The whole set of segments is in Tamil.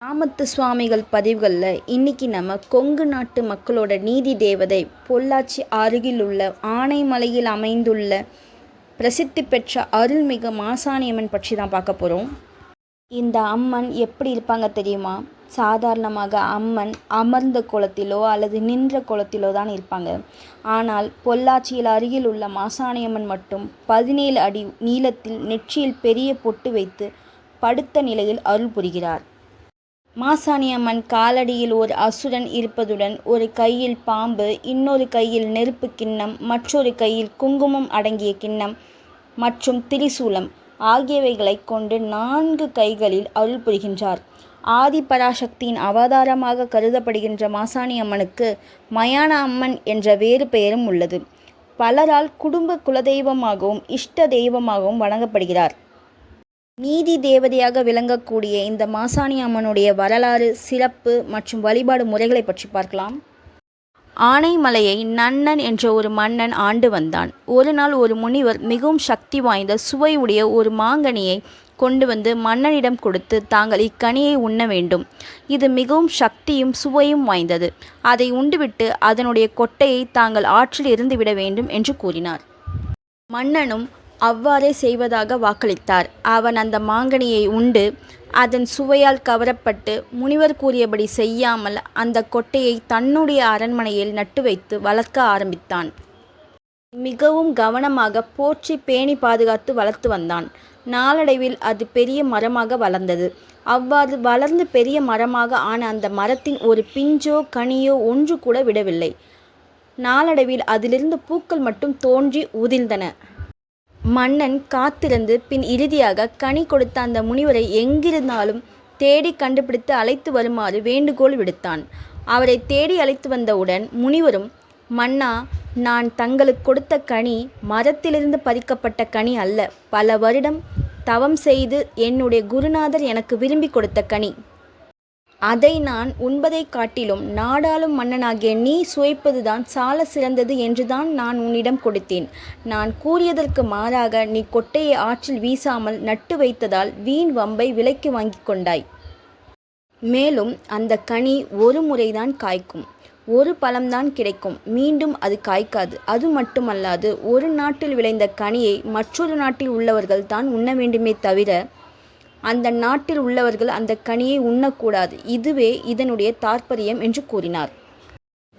ராமத்து சுவாமிகள் பதிவுகளில் இன்னைக்கு நம்ம கொங்கு நாட்டு மக்களோட நீதி தேவதை பொள்ளாச்சி அருகில் உள்ள ஆனைமலையில் அமைந்துள்ள பிரசித்தி பெற்ற அருள்மிகு மாசாணியம்மன் பற்றி தான் பார்க்க போகிறோம். இந்த அம்மன் எப்படி இருப்பாங்க தெரியுமா? சாதாரணமாக அம்மன் அமர்ந்த கோலத்திலோ அல்லது நின்ற கோலத்திலோ தான் இருப்பாங்க. ஆனால் பொள்ளாச்சியில் அருகில் உள்ள மாசாணியம்மன் மட்டும் 17 அடி நீளத்தில் நெற்றியில் பெரிய பொட்டு வைத்து படுத்த நிலையில் அருள் புரிகிறார். மாசாணியம்மன் காலடியில் ஒரு அசுரன் இருப்பதுடன் ஒரு கையில் பாம்பு, இன்னொரு கையில் நெருப்பு கிண்ணம், மற்றொரு கையில் குங்குமம் அடங்கிய கிண்ணம் மற்றும் திரிசூலம் ஆகியவைகளை கொண்டு 4 கைகளில் அருள் புரிகின்றார். ஆதி பராசக்தியின் அவதாரமாக கருதப்படுகின்ற மாசாணியம்மனுக்கு மயான அம்மன் என்ற வேறு பெயரும் உள்ளது. பலரால் குடும்ப குலதெய்வமாகவும் இஷ்ட தெய்வமாகவும் வணங்கப்படுகிறார். நீதி தேவதையாக விளங்கக்கூடிய இந்த மாசாணி அம்மனுடைய வரலாறு, சிறப்பு மற்றும் வழிபாடு முறைகளை பற்றி பார்க்கலாம். ஆனைமலையை நன்னன் என்ற ஒரு மன்னன் ஆண்டு வந்தான். ஒரு நாள் ஒரு முனிவர் மிகவும் சக்தி வாய்ந்த சுவையுடைய ஒரு மாங்கனியை கொண்டு வந்து மன்னனிடம் கொடுத்து, தாங்கள் இக்கனியை உண்ண வேண்டும், இது மிகவும் சக்தியும் சுவையும் வாய்ந்தது, அதை உண்டுவிட்டு அதனுடைய கொட்டையை தாங்கள் ஆற்றில் இருந்து விட வேண்டும் என்று கூறினார். மன்னனும் அவ்வாறே செய்வதாக வாக்களித்தார். அவன் அந்த மாங்கனியை உண்டு அதன் சுவையால் கவரப்பட்டு முனிவர் கூறியபடி செய்யாமல் அந்த கொட்டையை தன்னுடைய அரண்மனையில் நட்டு வைத்து வளர்க்க ஆரம்பித்தான். மிகவும் கவனமாக போற்றி பேணி பாதுகாத்து வளர்த்து வந்தான். நாளடைவில் அது பெரிய மரமாக வளர்ந்தது. அவ்வாறு வளர்ந்து பெரிய மரமாக ஆன அந்த மரத்தின் ஒரு பிஞ்சோ கனியோ ஒன்று கூட விடவில்லை. நாளடைவில் அதிலிருந்து பூக்கள் மட்டும் தோன்றி உதிர்ந்தன. மன்னன் காத்திருந்து பின் இறுதியாக கனி கொடுத்த அந்த முனிவரை எங்கிருந்தாலும் தேடி கண்டுபிடித்து அழைத்து வருமாறு வேண்டுகோள் விடுத்தான். அவரை தேடி அழைத்து வந்தவுடன் முனிவரும், மன்னா, நான் தங்களுக்கு கொடுத்த கனி மரத்திலிருந்து பறிக்கப்பட்ட கனி அல்ல, பல வருடம் தவம் செய்து என்னுடைய குருநாதர் எனக்கு விரும்பி கொடுத்த கனி. அதை நான் உண்பதை காட்டிலும் நாடாளும் மன்னனாகிய நீ சுவைப்பதுதான் சால சிறந்தது என்றுதான் நான் உன்னிடம் கொடுத்தேன். நான் கூறியதற்கு மாறாக நீ கொட்டையை ஆற்றில் வீசாமல் நட்டு வைத்ததால் வீண் வம்பை விலைக்கு வாங்கி கொண்டாய். மேலும் அந்த கனி ஒரு முறைதான் காய்க்கும், ஒரு பழம்தான் கிடைக்கும், மீண்டும் அது காய்க்காது. அது மட்டுமல்லாது ஒரு நாட்டில் விளைந்த கனியை மற்றொரு நாட்டில் உள்ளவர்கள் தான் உண்ண வேண்டுமே தவிர அந்த நாட்டில் உள்ளவர்கள் அந்த கனியை உண்ணக்கூடாது. இதுவே இதனுடைய தாற்பயம் என்று கூறினார்.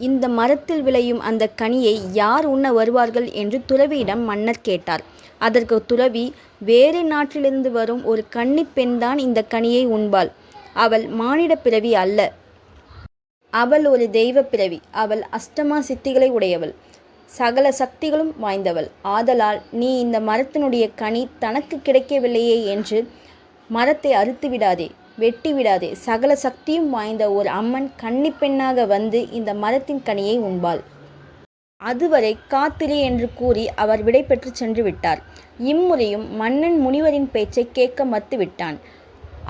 இந்த மரத்தில் விளையும் அந்த கனியை யார் உண்ண வருவார்கள் என்று துறவியிடம் மன்னர் கேட்டார். அதற்கு துறவி, வேறு நாட்டிலிருந்து வரும் ஒரு கன்னிப் பெண்தான் இந்த கனியை உண்பாள். அவள் மானிட பிறவி அல்ல, அவள் ஒரு தெய்வ பிறவி. அவள் அஷ்டமா சித்திகளை உடையவள், சகல சக்திகளும் வாய்ந்தவள். ஆதலால் நீ இந்த மரத்தினுடைய கனி தனக்கு கிடைக்கவில்லையே என்று மரத்தை அறுத்து விடாதே, வெட்டி விடாதே. சகல சக்தியும் வாய்ந்த ஒரு அம்மன் கன்னிப்பெண்ணாக வந்து இந்த மரத்தின் கனியை உண்பாள். அதுவரை காத்திரு என்று கூறி அவர் விடை பெற்று சென்று விட்டார். இம்முறையும் மன்னன் முனிவரின் பேச்சை கேட்க மறுத்து விட்டான்.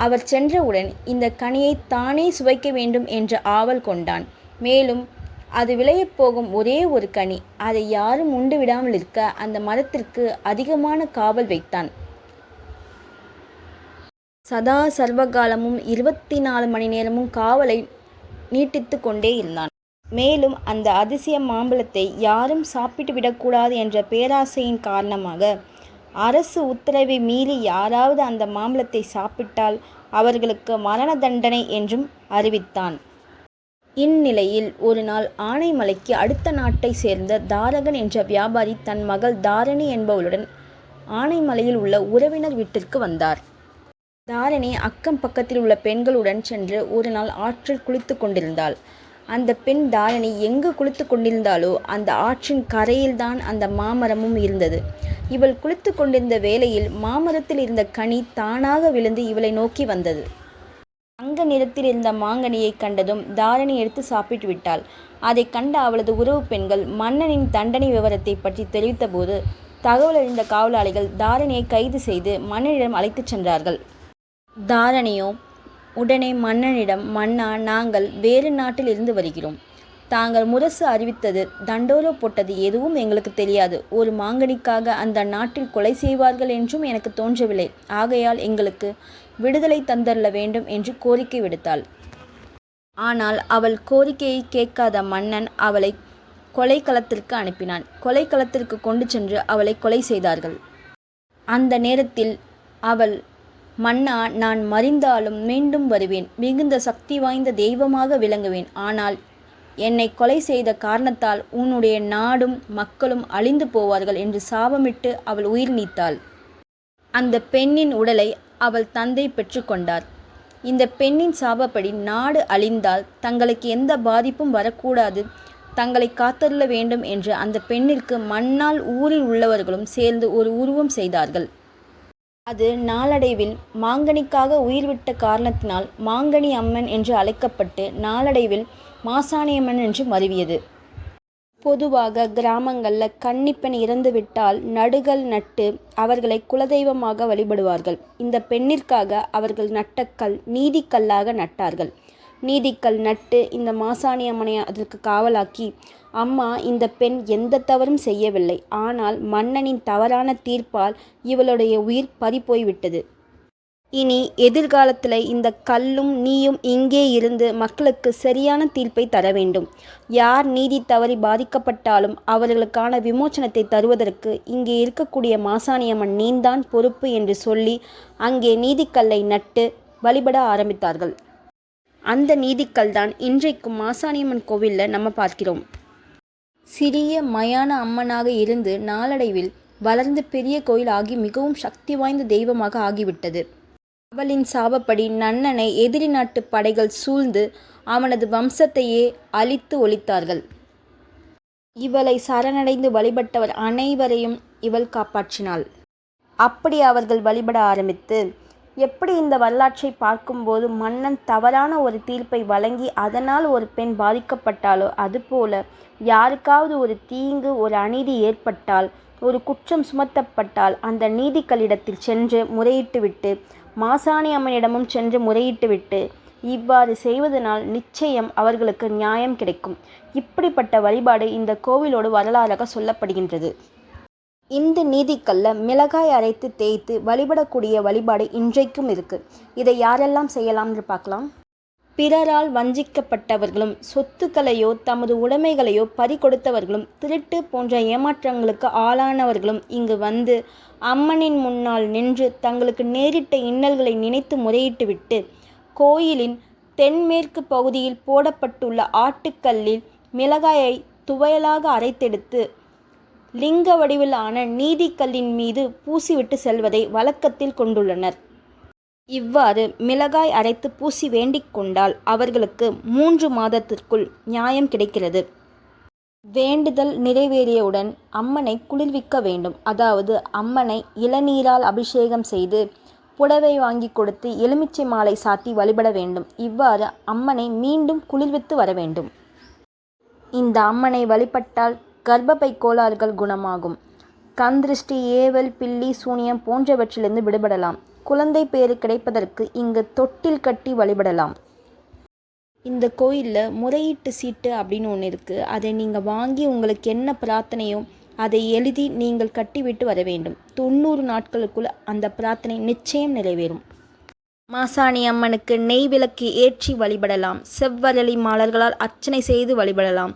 அவர் சென்றவுடன் இந்த கனியை தானே சுவைக்க வேண்டும் என்ற ஆவல் கொண்டான். மேலும் அது விளையப் போகும் ஒரே ஒரு கனி, அதை யாரும் உண்டு விடாமல் இருக்க அந்த மரத்திற்கு அதிகமான காவல் வைத்தான். சதா சர்வகாலமும் 24 மணி நேரமும் காவலை நீட்டித்து கொண்டே இருந்தான். மேலும் அந்த அதிசய மாம்பழத்தை யாரும் சாப்பிட்டு விடக்கூடாது என்ற பேராசையின் காரணமாக அரசு உத்தரவை மீறி யாராவது அந்த மாம்பழத்தை சாப்பிட்டால் அவர்களுக்கு மரண தண்டனை என்றும் அறிவித்தான். இந்நிலையில் ஒரு நாள் ஆனைமலைக்கு அடுத்த நாட்டை சேர்ந்த தாரகன் என்ற வியாபாரி தன் மகள் தாரணி என்பவளுடன் ஆனைமலையில் உள்ள உறவினர் வீட்டிற்கு வந்தார். தாரணி அக்கம் பக்கத்தில் உள்ள பெண்களுடன் சென்று ஒரு நாள் ஆற்றில் குளித்து கொண்டிருந்தாள். அந்த பெண் தாரணி எங்கு குளித்து கொண்டிருந்தாலோ அந்த ஆற்றின் கரையில்தான் அந்த மாமரமும் இருந்தது. இவள் குளித்து கொண்டிருந்த வேளையில் மாமரத்தில் இருந்த கனி தானாக விழுந்து இவளை நோக்கி வந்தது. தங்க நிறத்தில் இருந்த மாங்கனியை கண்டதும் தாரணி எடுத்து சாப்பிட்டு விட்டாள். அதை கண்ட அவளது உறவு பெண்கள் மன்னனின் தண்டனை விவரத்தை பற்றி தெரிவித்த போது தகவல் அறிந்த காவலாளிகள் தாரணியை கைது செய்து மன்னனிடம் அழைத்துச் சென்றார்கள். தாரணியோ உடனே மன்னனிடம், மன்னா, நாங்கள் வேறு நாட்டில் இருந்து வருகிறோம். தாங்கள் முரசு அறிவித்தது, தண்டோரா போட்டது எதுவும் எங்களுக்கு தெரியாது. ஒரு மாங்கனிக்காக அந்த நாட்டில் கொலை செய்வார்கள் என்றும் எனக்கு தோன்றவில்லை. ஆகையால் எங்களுக்கு விடுதலை தந்தரல வேண்டும் என்று கோரிக்கை விடுத்தாள். ஆனால் அவள் கோரிக்கையை கேட்காத மன்னன் அவளை கொலைக்களத்திற்கு அனுப்பினான். கொலைக்களத்திற்கு கொண்டு சென்று அவளை கொலை செய்தார்கள். அந்த நேரத்தில் அவள், மன்னா, நான் மரிந்தாலும் மீண்டும் வருவேன். மிகுந்த சக்தி வாய்ந்த தெய்வமாக விளங்குவேன். ஆனால் என்னை கொலை செய்த காரணத்தால் உன்னுடைய நாடும் மக்களும் அழிந்து போவார்கள் என்று சாபமிட்டு அவள் உயிர் நீத்தாள். அந்த பெண்ணின் உடலை அவள் தந்தை பெற்றுக்கொண்டார். இந்த பெண்ணின் சாபப்படி நாடு அழிந்தால் தங்களுக்கு எந்த பாதிப்பும் வரக்கூடாது, தங்களை காத்தருள வேண்டும் என்று அந்த பெண்ணிற்கு மண்ணால் ஊரில் உள்ளவர்களும் சேர்ந்து ஒரு உருவம் செய்தார்கள். அது நாளடைவில் மாங்கனிக்காக உயிர்விட்ட காரணத்தினால் மாங்கனி அம்மன் என்று அழைக்கப்பட்டு நாளடைவில் மாசாணியம்மன் என்று மருவியது. பொதுவாக கிராமங்களில் கன்னிப்பெண் இறந்துவிட்டால் நடுகள் நட்டு அவர்களை குலதெய்வமாக வழிபடுவார்கள். இந்த பெண்ணிற்காக அவர்கள் நட்ட கல் நீதிக்கல்லாக நட்டார்கள். நீதிக்கல் நட்டு இந்த மாசாணியம்மனை அதற்கு காவலாக்கி, அம்மா, இந்த பெண் எந்த தவறும் செய்யவில்லை, ஆனால் மன்னனின் தவறான தீர்ப்பால் இவளுடைய உயிர் பறிபோய்விட்டது. இனி எதிர்காலத்தில் இந்த கல்லும் நீயும் இங்கே இருந்து மக்களுக்கு சரியான தீர்ப்பை தர வேண்டும். யார் நீதி தவறி பாதிக்கப்பட்டாலும் அவர்களுக்கான விமோசனத்தை தருவதற்கு இங்கே இருக்கக்கூடிய மாசாணியம்மன் நீந்தான் பொறுப்பு என்று சொல்லி அங்கே நீதிக்கல்லை நட்டு வழிபட ஆரம்பித்தார்கள். அந்த நீதிக்கல் தான் இன்றைக்கும் மாசாணியம்மன் கோவிலில் நம்ம பார்க்கிறோம். சிறிய மயான அம்மனாக இருந்து நாளடைவில் வளர்ந்து பெரிய கோயில் ஆகி மிகவும் சக்தி வாய்ந்த தெய்வமாக ஆகிவிட்டது. அவளின் சாபப்படி நன்னனை எதிரி நாட்டு படைகள் சூழ்ந்து அவனது வம்சத்தையே அழித்து ஒழித்தார்கள். இவளை சரணடைந்து வழிபட்டவர் அனைவரையும் இவள் காப்பாற்றினாள். அப்படி அவர்கள் வழிபட ஆரம்பித்து, எப்படி இந்த வரலாற்றை பார்க்கும்போது மன்னன் தவறான ஒரு தீர்ப்பை வழங்கி அதனால் ஒரு பெண் பாதிக்கப்பட்டாலோ, அதுபோல யாருக்காவது ஒரு தீங்கு, ஒரு அநீதி ஏற்பட்டால், ஒரு குற்றம் சுமத்தப்பட்டால் அந்த நீதிக்களிடத்தில் சென்று முறையிட்டுவிட்டு மாசாணி அம்மனிடமும் சென்று முறையிட்டுவிட்டு இவ்வாறு செய்வதனால் நிச்சயம் அவர்களுக்கு நியாயம் கிடைக்கும். இப்படிப்பட்ட வழிபாடு இந்த கோவிலோடு வரலாறாக சொல்லப்படுகின்றது. இந்த நீதிக்கல்ல மிளகாய் அரைத்து தேய்த்து வழிபடக்கூடிய வழிபாடு இன்றைக்கும் இருக்குது. இதை யாரெல்லாம் செய்யலாம் என்று பார்க்கலாம். பிறரால் வஞ்சிக்கப்பட்டவர்களும் சொத்துக்களையோ தமது உடைமைகளையோ பறிகொடுத்தவர்களும் திருட்டு போன்ற ஏமாற்றங்களுக்கு ஆளானவர்களும் இங்கு வந்து அம்மனின் முன்னால் நின்று தங்களுக்கு நேரிட்ட இன்னல்களை நினைத்து முறையிட்டுவிட்டு கோயிலின் தென்மேற்கு பகுதியில் போடப்பட்டுள்ள ஆட்டுக்கல்லில் மிளகாயை துவையலாக அரைத்தெடுத்து லிங்க வடிவிலான நீதிக்கல்லின் மீது பூசிவிட்டு செல்வதை வழக்கத்தில் கொண்டுள்ளனர். இவ்வாறு மிளகாய் அரைத்து பூசி வேண்டிக் கொண்டால் அவர்களுக்கு 3 மாதத்திற்குள் நியாயம் கிடைக்கிறது. வேண்டுதல் நிறைவேறியவுடன் அம்மனை குளிர்விக்க வேண்டும். அதாவது அம்மனை இளநீரால் அபிஷேகம் செய்து புடவை வாங்கி கொடுத்து எலுமிச்சை மாலை சாத்தி வழிபட வேண்டும். இவ்வாறு அம்மனை மீண்டும் குளிர்வித்து வர வேண்டும். இந்த அம்மனை வழிபட்டால் கர்ப்பப்பை கோளாறுகள் குணமாகும். கந்திருஷ்டி, ஏவல், பில்லி, சூனியம் போன்றவற்றிலிருந்து விடுபடலாம். குழந்தை பேறு கிடைப்பதற்கு இங்கு தொட்டில் கட்டி வழிபடலாம். இந்த கோயிலில் முறையீட்டு சீட்டு அப்படின்னு ஒன்று இருக்குது. அதை நீங்கள் வாங்கி உங்களுக்கு என்ன பிரார்த்தனையோ அதை எழுதி நீங்கள் கட்டிவிட்டு வர வேண்டும். 90 நாட்களுக்குள் அந்த பிரார்த்தனை நிச்சயம் நிறைவேறும். மாசாணி அம்மனுக்கு நெய் விளக்கு ஏற்றி வழிபடலாம். செவ்வரளி மலர்களால் அர்ச்சனை செய்து வழிபடலாம்.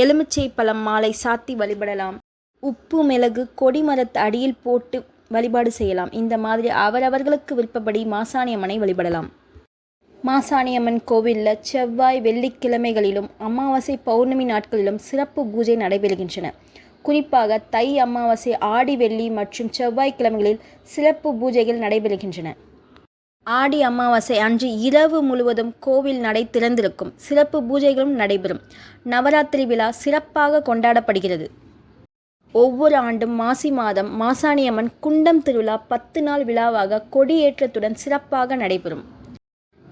எலுமிச்சை பழம் மாலை சாத்தி வழிபடலாம். உப்பு, மிளகு கொடிமரத்து அடியில் போட்டு வழிபாடு செய்யலாம். இந்த மாதிரி அவரவர்களுக்கு விருப்பப்படி மாசாணியம்மனை வழிபடலாம். மாசாணியம்மன் கோவிலில் செவ்வாய், வெள்ளிக்கிழமைகளிலும் அமாவாசை, பௌர்ணமி நாட்களிலும் சிறப்பு பூஜை நடைபெறுகின்றன. குறிப்பாக தை அமாவாசை, ஆடி, வெள்ளி மற்றும் செவ்வாய்க்கிழமைகளில் சிறப்பு பூஜைகள் நடைபெறுகின்றன. ஆடி அமாவாசை அன்று இரவு முழுவதும் கோவில் நடை திறந்திருக்கும். சிறப்பு பூஜைகளும் நடைபெறும். நவராத்திரி விழா சிறப்பாக கொண்டாடப்படுகிறது. ஒவ்வொரு ஆண்டும் மாசி மாதம் மாசாணியம்மன் குண்டம் திருவிழா 10 நாள் விழாவாக கொடியேற்றத்துடன் சிறப்பாக நடைபெறும்.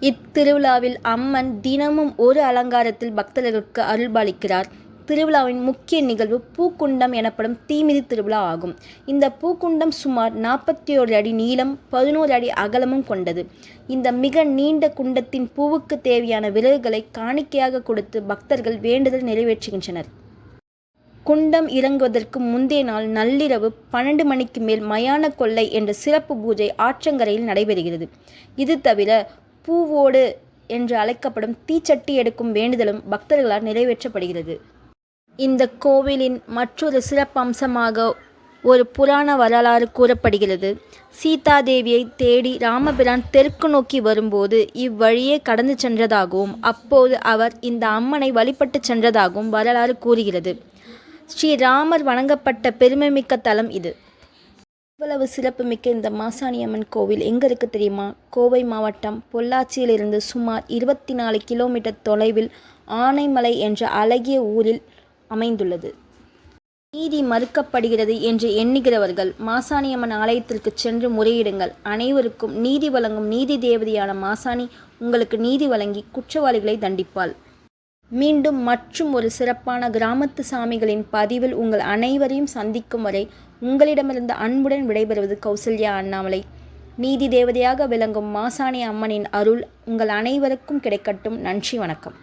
இத்திருவிழாவில் அம்மன் தினமும் ஒரு அலங்காரத்தில் பக்தர்களுக்கு அருள்பாலிக்கிறார். திருவிழாவின் முக்கிய நிகழ்வு பூக்குண்டம் எனப்படும் தீமிதி திருவிழா ஆகும். இந்த பூக்குண்டம் சுமார் 41 அடி நீளம் 11 அடி அகலமும் கொண்டது. இந்த மிக நீண்ட குண்டத்தின் பூவுக்கு தேவையான விறகுகளை காணிக்கையாக கொடுத்து பக்தர்கள் வேண்டுதல் நிறைவேற்றுகின்றனர். குண்டம் இறங்குவதற்கு முந்தைய நாள் நள்ளிரவு 12 மணிக்கு மேல் மயான கொள்ளை என்ற சிறப்பு பூஜை ஆற்றங்கரையில் நடைபெறுகிறது. இது தவிர பூவோடு என்று அழைக்கப்படும் தீச்சட்டி எடுக்கும் வேண்டுதலும் பக்தர்களால் நிறைவேற்றப்படுகிறது. இந்த கோவிலின் மற்றொரு சிறப்பம்சமாக ஒரு புராண வரலாறு கூறப்படுகிறது. சீதாதேவியை தேடி ராமபிரான் தெற்கு நோக்கி வரும்போது இவ்வழியே கடந்து சென்றதாகவும் அப்போது அவர் இந்த அம்மனை வழிபட்டு சென்றதாகவும் வரலாறு கூறுகிறது. ஸ்ரீராமர் வணங்கப்பட்ட பெருமைமிக்க தலம் இது. இவ்வளவு சிறப்புமிக்க இந்த மாசாணியம்மன் கோவில் எங்கே இருக்குது தெரியுமா? கோவை மாவட்டம் பொள்ளாச்சியிலிருந்து சுமார் 24 கிலோமீட்டர் தொலைவில் ஆனைமலை என்ற அழகிய ஊரில் அமைந்துள்ளது. நீதி மறுக்கப்படுகிறது என்று எண்ணுகிறவர்கள் மாசாணியம்மன் ஆலயத்திற்கு சென்று முறையிடுங்கள். அனைவருக்கும் நீதி வழங்கும் நீதி தேவதையான மாசாணி உங்களுக்கு நீதி வழங்கி குற்றவாளிகளை தண்டிப்பாள். மீண்டும் மற்றும் ஒரு சிறப்பான கிராமத்து சாமிகளின் பதிவில் உங்கள் அனைவரையும் சந்திக்கும் வரை உங்களிடமிருந்து அன்புடன் விடைபெறுவது கௌசல்யா அண்ணாமலை. நீதி தேவதையாக விளங்கும் மாசாணி அம்மனின் அருள் உங்கள் அனைவருக்கும் கிடைக்கட்டும். நன்றி, வணக்கம்.